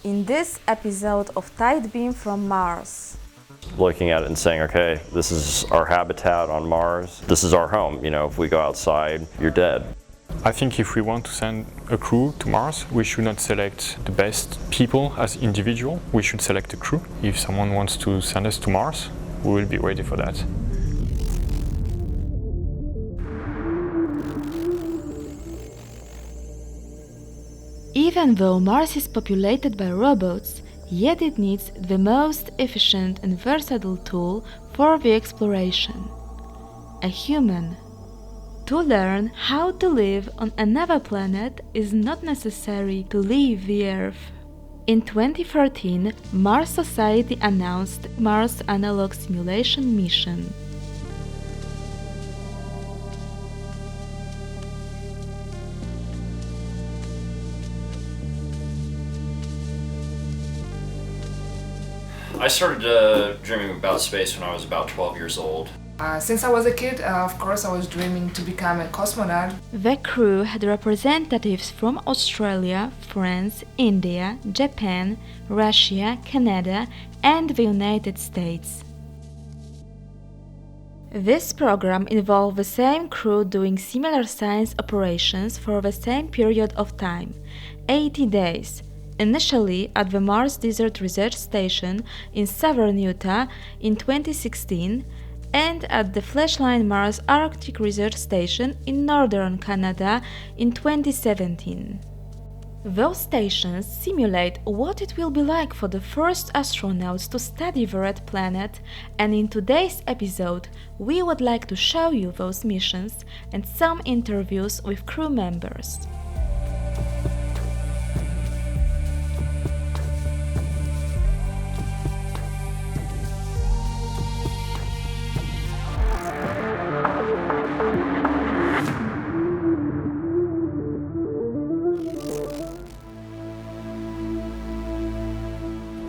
in this episode of TightBeam from Mars. Looking at it and saying, okay, this is our habitat on Mars, this is our home. If we go outside, you're dead. I think if we want to send a crew to Mars, we should not select the best people as individual, we should select a crew. If someone wants to send us to Mars, we will be ready for that. Even though Mars is populated by robots, yet it needs the most efficient and versatile tool for the exploration: a human. To learn how to live on another planet is not necessary to leave the Earth. In 2013, Mars Society announced Mars Analog Simulation Mission. I started dreaming about space when I was about 12 years old. Since I was a kid, of course, I was dreaming to become a cosmonaut. The crew had representatives from Australia, France, India, Japan, Russia, Canada, and the United States. This program involved the same crew doing similar science operations for the same period of time, 80 days. Initially at the Mars Desert Research Station in southern Utah in 2016 and at the Flashline Mars Arctic Research Station in northern Canada in 2017. Those stations simulate what it will be like for the first astronauts to study the red planet, and in today's episode we would like to show you those missions and some interviews with crew members.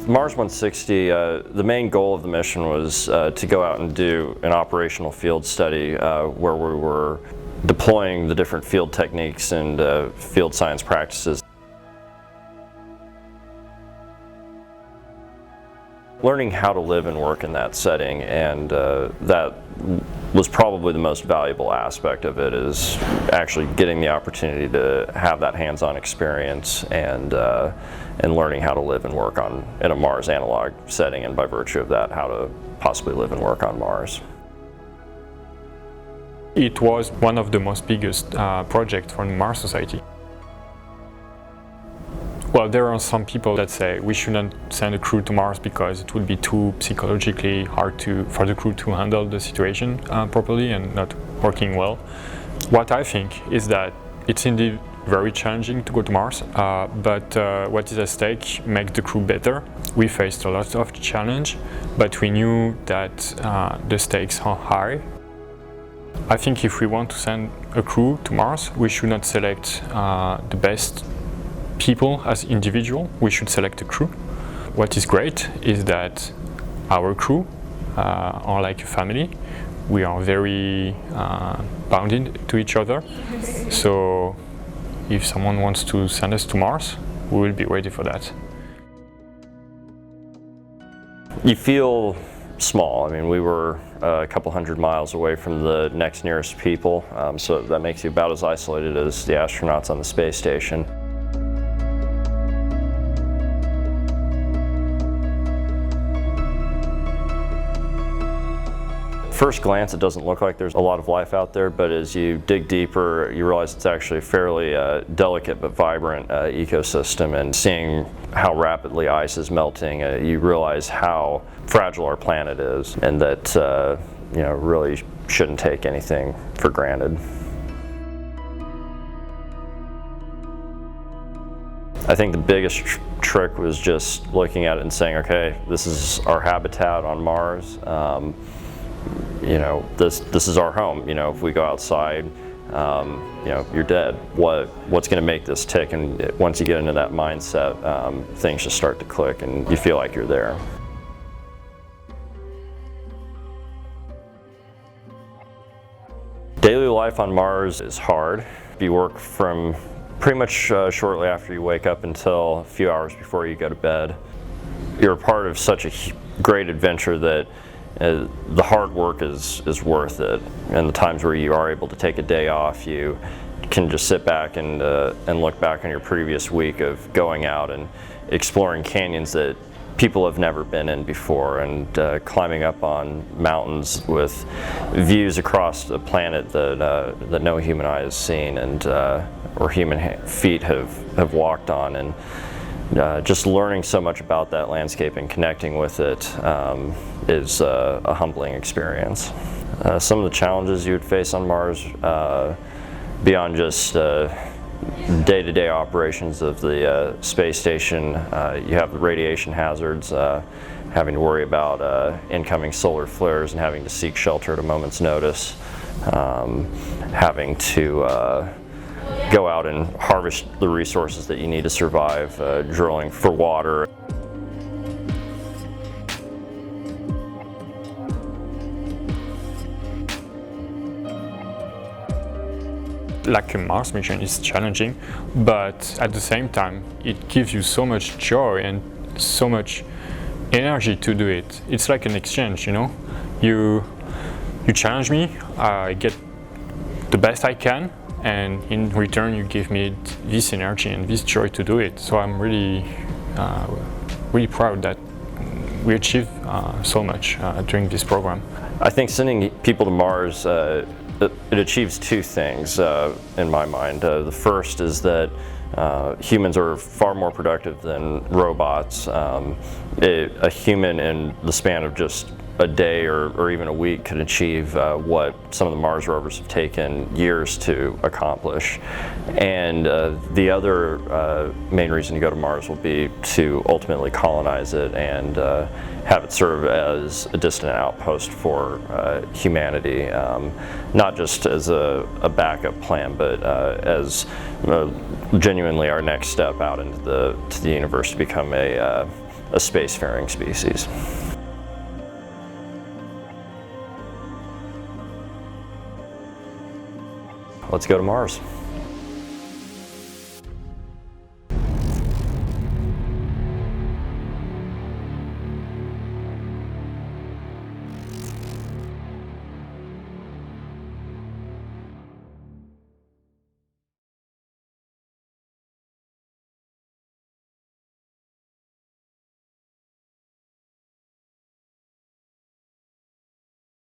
Mars 160, the main goal of the mission was to go out and do an operational field study where we were deploying the different field techniques and field science practices. Learning how to live and work in that setting, and that was probably the most valuable aspect of it, is actually getting the opportunity to have that hands-on experience and learning how to live and work in a Mars analog setting, and by virtue of that, how to possibly live and work on Mars. It was one of the most biggest projects from Mars Society. Well, there are some people that say we shouldn't send a crew to Mars because it would be too psychologically hard for the crew to handle the situation properly and not working well. What I think is that it's indeed very challenging to go to Mars, but what is at stake makes the crew better. We faced a lot of challenge, but we knew that the stakes are high. I think if we want to send a crew to Mars, we should not select the best people as individual, we should select a crew. What is great is that our crew are like a family. We are very bounded to each other. So if someone wants to send us to Mars, we will be ready for that. You feel small. I mean, we were a couple hundred miles away from the next nearest people, so that makes you about as isolated as the astronauts on the space station. First glance, it doesn't look like there's a lot of life out there, but as you dig deeper, you realize it's actually a fairly delicate but vibrant ecosystem. And seeing how rapidly ice is melting, you realize how fragile our planet is, and that really shouldn't take anything for granted. I think the biggest trick was just looking at it and saying, okay, this is our habitat on Mars. This is our home. If we go outside, you're dead. What's going to make this tick? And once you get into that mindset, things just start to click, and you feel like you're there. Daily life on Mars is hard. You work from pretty much shortly after you wake up until a few hours before you go to bed. You're a part of such a great adventure that the hard work is worth it. And the times where you are able to take a day off, you can just sit back and look back on your previous week of going out and exploring canyons that people have never been in before, and climbing up on mountains with views across a planet that no human eye has seen, and or human feet have walked on, and just learning so much about that landscape and connecting with it is a humbling experience. Some of the challenges you would face on Mars, beyond just day-to-day operations of the space station, you have the radiation hazards, having to worry about incoming solar flares and having to seek shelter at a moment's notice, having to go out and harvest the resources that you need to survive, drilling for water. Like a Mars mission is challenging, but at the same time it gives you so much joy and so much energy to do it. It's like an exchange, you know. You challenge me, I get the best I can, and in return you give me this energy and this joy to do it. So I'm really proud that we achieved so much during this program. I think sending people to Mars, it achieves two things in my mind. The first is that humans are far more productive than robots. A human in the span of just a day or even a week could achieve what some of the Mars rovers have taken years to accomplish. And the other main reason to go to Mars will be to ultimately colonize it and have it serve as a distant outpost for humanity, not just as a backup plan, but as genuinely our next step out into the universe to become a spacefaring species. Let's go to Mars.